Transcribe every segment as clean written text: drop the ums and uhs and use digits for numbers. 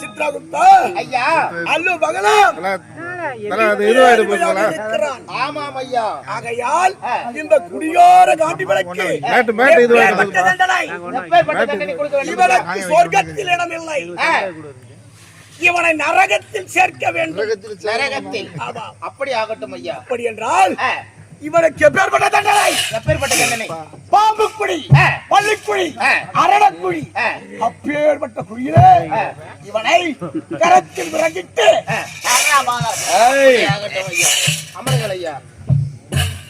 சித்ரகுப்தா ஐயா. அல்லு பகலாம் ஆமாம் ஐயா. ஆகையால் இந்த குடியோர காட்டி விளக்கு இவனுக்கு சொர்க்கத்தில் இடமில்லை, இவனை நரகத்தில் சேர்க்க வேண்டும். நரகத்தில்? அப்படி ஆகட்டும் ஐயா. அப்படி என்றால் இவனுக்கு எப்பேற்பட்ட தண்டனை? எப்பேற்பட்ட தண்டனை? பாம்பு குழி, பள்ளிக்குழி, அரணக்குழி, அப்பேற்பட்ட குழியிலே இவனை கரத்தில் விறங்கிட்டு அமர்கள் ஐயா.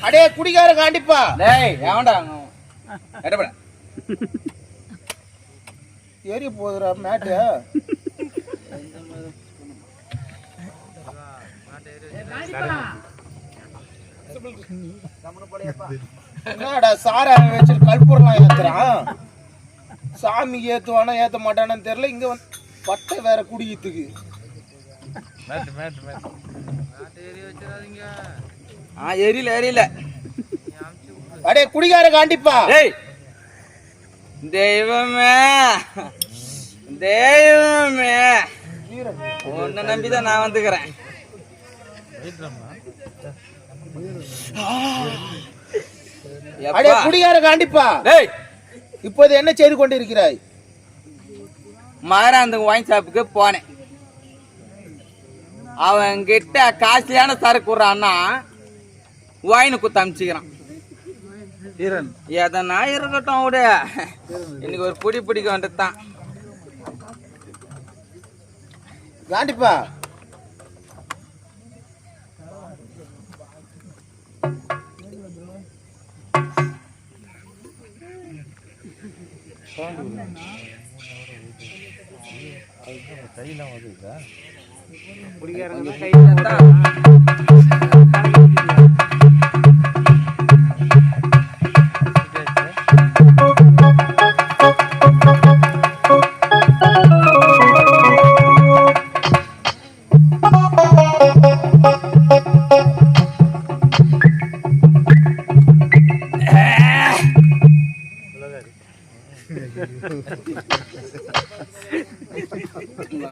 அடே குடிகார காண்டிப்பா, ஏறி போதுரா மேட்டு. என்னடா சார வச்சுட்டு கற்பூரம் ஏத்துறான்? சாமிக்கு ஏத்துவானா ஏத்த மாட்டானு தெரியல. இங்க வந்து பட்டை வேற குடிக்கிறதுக்கு. எரியல அடே குடிகார காண்டிப்பா, தெய்வமே உன்னை நம்பிதான் நான் வந்துக்கிறேன். அடே குடிகார காண்டிப்பா, இப்போது என்ன செய்து கொண்டிருக்கிறாய்? மதுராந்தகம் வாங்கி ஷாப்புக்கு போனேன். அவன் கிட்ட காஸ்ட்லியான சரக்கு விடுறான்னா வாயினு குத்த அமிச்சுக்கிறான். எதனா இருக்கட்டும் விட, இன்னைக்கு ஒரு புடி பிடிக்க வேண்டியதுதான். காண்டிப்பா,